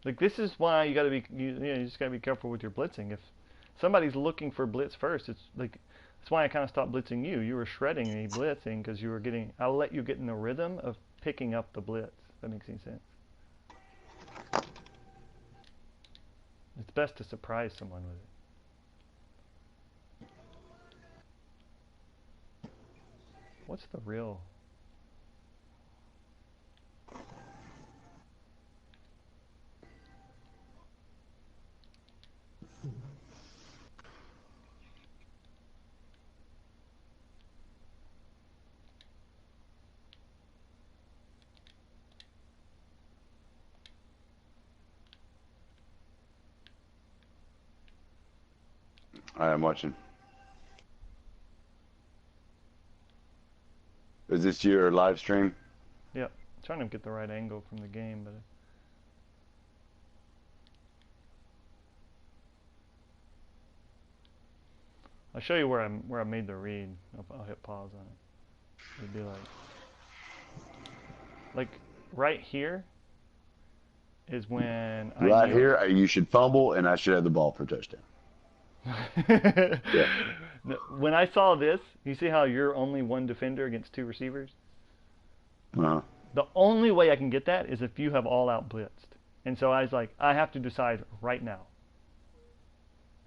Like this is why you got to be you just got to be careful with your blitzing. If somebody's looking for blitz first, it's like that's why I kind of stopped blitzing you. You were shredding me blitzing because you were getting. I'll let you get in the rhythm of picking up the blitz. If that makes any sense. It's best to surprise someone with it. What's the real? I am watching. Is this your live stream? Yep. Trying to get the right angle from the game, but. I'll show you where I made the read. I'll hit pause on it. It'd be like right here is when Right here, you should fumble, and I should have the ball for a touchdown. Yeah. When I saw this, you see how you're only one defender against two receivers? Uh-huh. The only way I can get that is if you have all out blitzed. And so I was like, I have to decide right now.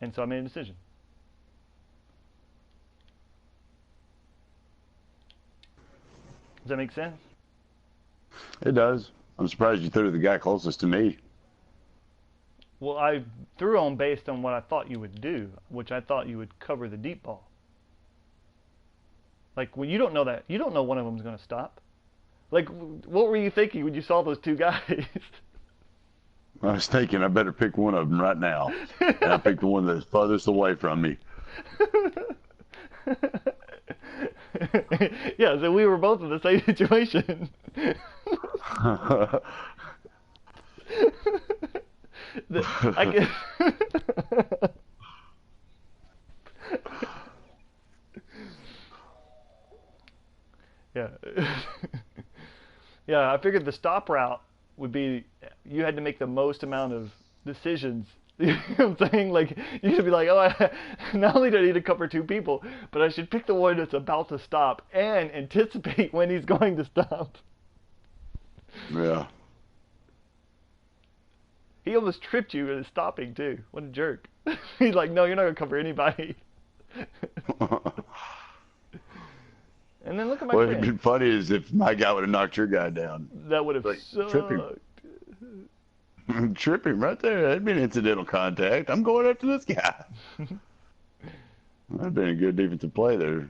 And so I made a decision. Does that make sense? It does. I'm surprised you threw to the guy closest to me. Well, I threw on based on what I thought you would do, which I thought you would cover the deep ball. Like, when you don't know that, you don't know one of them's going to stop. Like, what were you thinking when you saw those two guys? I was thinking I better pick one of them right now. And I picked the one that's farthest away from me. Yeah, so we were both in the same situation. I guess. Yeah. Yeah, I figured the stop route would be you had to make the most amount of decisions. You know what I'm saying? Like, you should be like, oh, not only do I need to cover two people, but I should pick the one that's about to stop and anticipate when he's going to stop. Yeah. He almost tripped you in stopping, too. What a jerk. He's like, no, you're not going to cover anybody. And then look at my What friend. would have been funny is if my guy would have knocked your guy down. That would have Like, sucked. Trip him right there. That'd be an incidental contact. I'm going after this guy. That'd been a good defensive play there.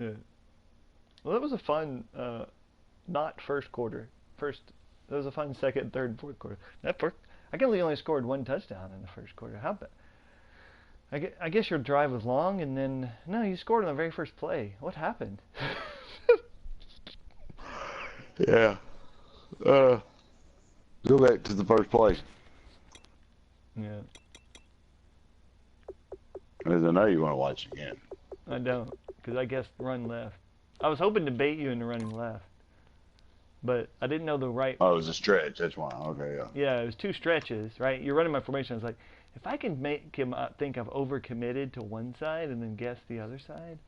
Yeah. Well, that was a fun, not first quarter. That was a fun second, third, fourth quarter. I can only scored one touchdown in the first quarter. How about? I guess your drive was long, and then no, you scored on the very first play. What happened? Yeah. Go back to the first play. Yeah. As I know you want to watch it again. I don't, because I guessed run left. I was hoping to bait you into running left, but I didn't know the right. Oh, it was a stretch. That's why. Okay, yeah. Yeah, it was two stretches, right? You're running my formation. I was like, if I can make him think I've overcommitted to one side and then guess the other side,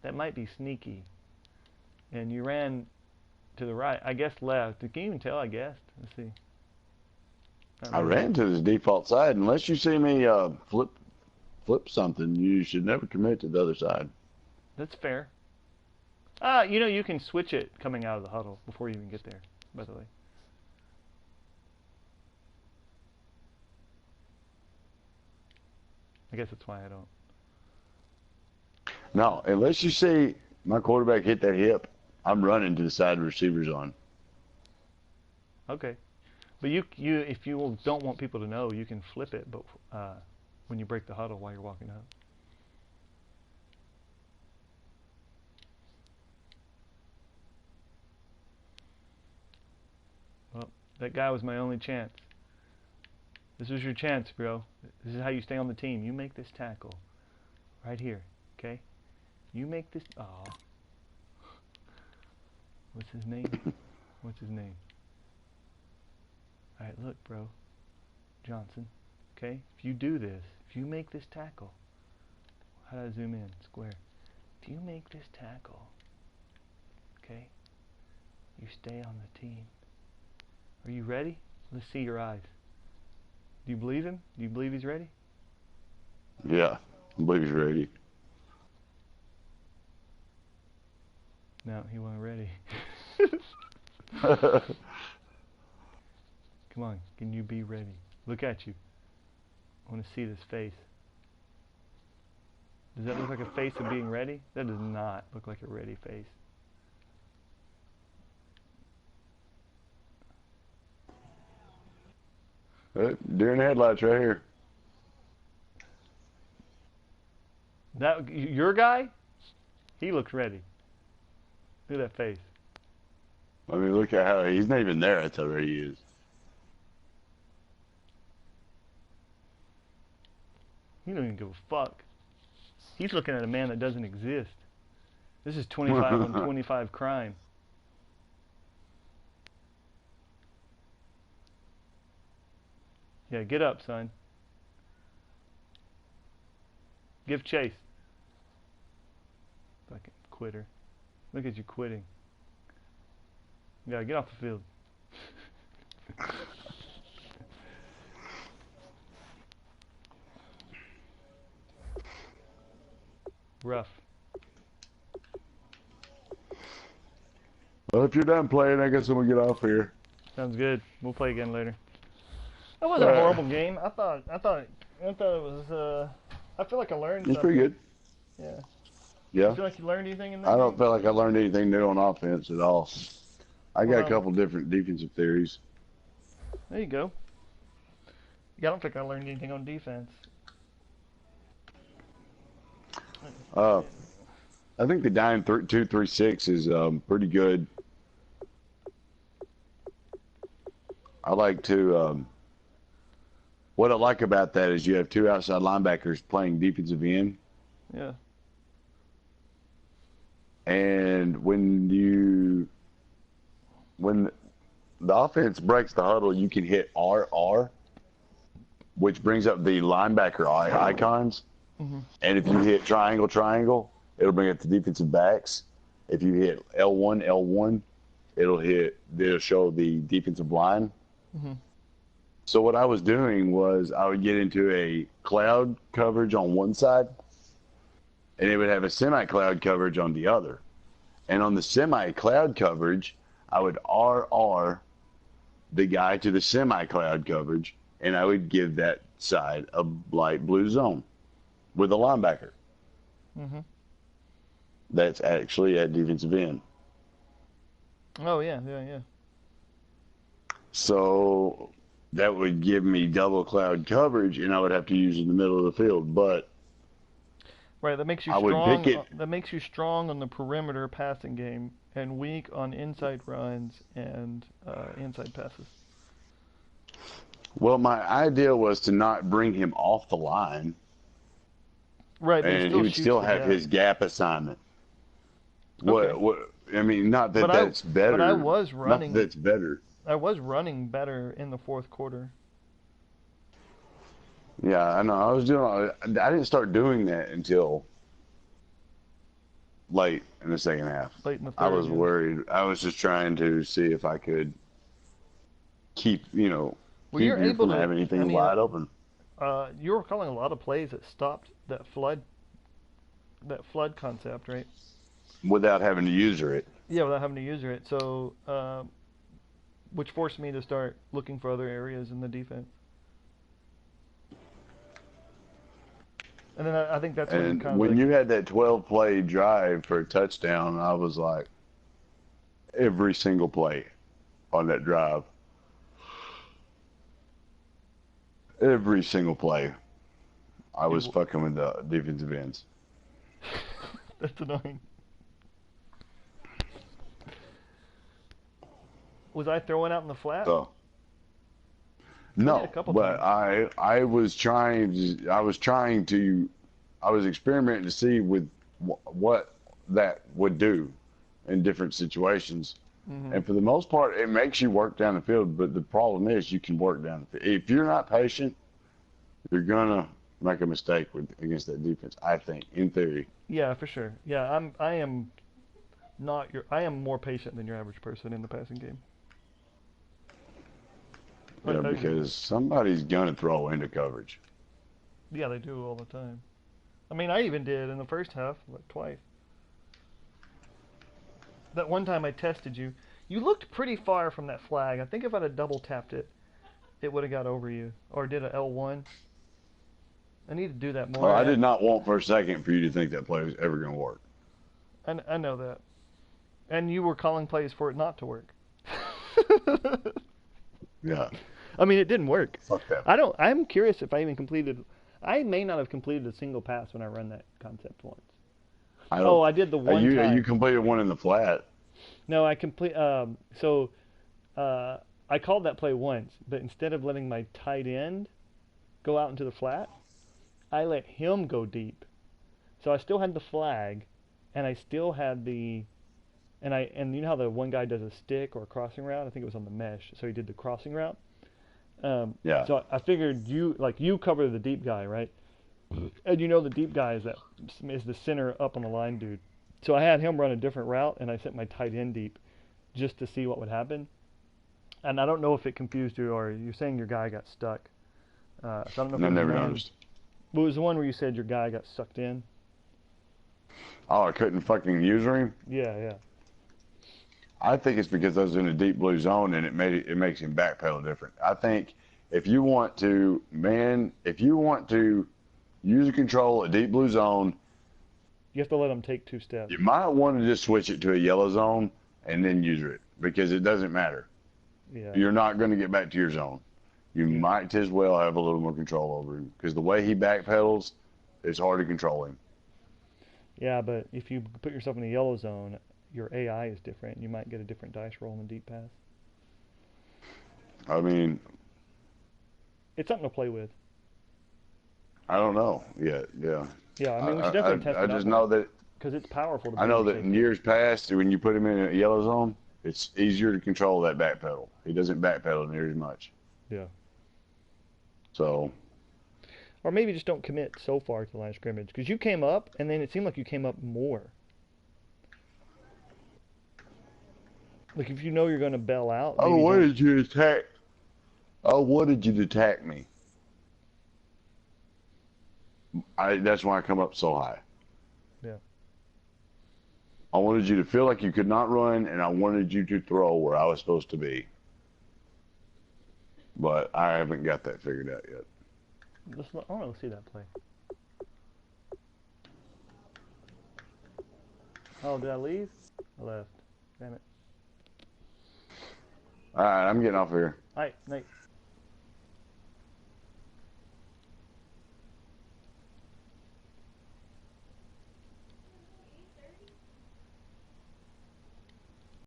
that might be sneaky. And you ran to the right. I guessed left. Can you even tell I guessed? Let's see. I ran to the default side. Unless you see me flip something, you should never commit to the other side. That's fair. You can switch it coming out of the huddle before you even get there, by the way. I guess that's why I don't. No, unless you see my quarterback hit that hip, I'm running to the side the receiver's on. Okay. But if you don't want people to know, you can flip it, but when you break the huddle while you're walking up. Well, that guy was my only chance. This was your chance, bro. This is how you stay on the team. You make this tackle right here, okay? You make this. Oh, what's his name? What's his name? All right, right, look, bro. Johnson. Okay? If you do this, if you make this tackle, how do I zoom in? Square. If you make this tackle, okay, you stay on the team. Are you ready? Let's see your eyes. Do you believe him? Do you believe he's ready? Yeah, I believe he's ready. No, he wasn't ready. Come on, can you be ready? Look at you. I want to see this face. Does that look like a face of being ready? That does not look like a ready face. Deer in the headlights right here. That your guy? He looks ready. Look at that face. I mean, look at how he's not even there. That's how ready he is. He don't even give a fuck. He's looking at a man that doesn't exist. This is 25 on 25 crime. Yeah, get up, son. Give chase. Fucking quitter. Look at you quitting. You gotta get off the field. Rough. Well, if you're done playing, I guess I'm gonna get off here. Sounds good. We'll play again later. That wasn't a horrible game. I thought it was. I feel like I learned It's something. pretty good. Yeah. Yeah. You feel like you learned anything in that I don't game? feel like I learned anything new on offense at all. I got Well, a couple different defensive theories. There you go. Yeah, I don't think I learned anything on defense. I think the dime 236 is pretty good. I like to. What I like about that is you have two outside linebackers playing defensive end, Yeah. and when the offense breaks the huddle, you can hit RR, which brings up the linebacker icons. Mm-hmm. And if you hit triangle, it'll bring up the defensive backs. If you hit L1, it'll show the defensive line. Mm-hmm. So what I was doing was I would get into a cloud coverage on one side, and it would have a semi-cloud coverage on the other. And on the semi-cloud coverage, I would RR the guy to the semi-cloud coverage, and I would give that side a light blue zone with a linebacker. Mm-hmm. That's actually at defensive end. Oh yeah. So that would give me double cloud coverage, and I would have to use in the middle of the field. But Right. That makes you I would strong. pick it. That makes you strong on the perimeter passing game and weak on inside runs and inside passes. Well, my idea was to not bring him off the line, Right. But and he would shoots still the have gap. his gap assignment. Okay. What? I mean, not that But that's better. But I was Not running. that that's better. I was running better in the fourth quarter. Yeah, I know. I didn't start doing that until late in the second half. Late in the I third. was yeah. worried. I was just trying to see if I could keep, Well, keep you're you able from to. having anything I mean, wide open. You were calling a lot of plays that stopped that flood concept, right? Without having to user it. Yeah, without having to user it. So, which forced me to start looking for other areas in the defense. And then I think that's when you And kind of when like, you had that 12-play drive for a touchdown, I was like, every single play on that drive, every single play, I was fucking with the defensive ends. that's annoying. Was I throwing out in the flat? So did no, a couple but I was experimenting to see with what that would do in different situations. Hmm. And for the most part, it makes you work down the field. But the problem is, you can work down the field. If you're not patient, you're gonna make a mistake against that defense. I think, in theory. Yeah, for sure. Yeah, I am not your. I am more patient than your average person in the passing game. Yeah, because somebody's gonna throw into coverage. Yeah, they do all the time. I mean, I even did in the first half, like twice. That one time I tested you, you looked pretty far from that flag. I think if I'd have double tapped it, it would have got over you. Or did a L1. I need to do that Well, more. I did not want for a second for you to think that play was ever gonna work. I know that. And you were calling plays for it not to work. Yeah, I mean, it didn't work. fuck that. I'm curious if I even completed. I may not have completed a single pass when I run that concept once. I Oh, don't. I did the one You time. completed one in the flat. No, I complete. I called that play once, but instead of letting my tight end go out into the flat, I let him go deep. So I still had the flag, and I still had the, and you know how the one guy does a stick or a crossing route? I think it was on the mesh. So he did the crossing route. Yeah. So I figured you cover the deep guy, right? And you know the deep guy is the center up on the line dude. So I had him run a different route, and I sent my tight end deep just to see what would happen. And I don't know if it confused you or you're saying your guy got stuck. So I don't know if I it was never man. noticed. What was the one where you said your guy got sucked in? Oh, I couldn't fucking use him. Yeah, yeah. I think it's because I was in a deep blue zone and it makes him backpedal different. I think if you want to use a control a deep blue zone, You have to let him take 2 steps. you might want to just switch it to a yellow zone and then use it because it doesn't matter. Yeah. You're not going to get back to your zone. You Yeah. might as well have a little more control over him because the way he backpedals, it's hard to control him. Yeah, but if you put yourself in the yellow zone, your AI is different. You might get a different dice roll in the deep pass. I mean, It's something to play with. I don't know yet. Yeah. Yeah, I mean, we should definitely test I it out just more know that because it's powerful to I be know your that in safety. years past, when you put him in a yellow zone, it's easier to control that back pedal. He doesn't backpedal near as much. Yeah. So, Or maybe just don't commit so far to the line of scrimmage because you came up and then it seemed like you came up more. Like if you know you're going to bail out, oh, maybe what don't. did you attack? Oh, what did you attack me? That's why I come up so high. Yeah. I wanted you to feel like you could not run, and I wanted you to throw where I was supposed to be. But I haven't got that figured out yet. I want to see that play. Oh, did I leave? I left. Damn it. All right, I'm getting off here. All right, Nate.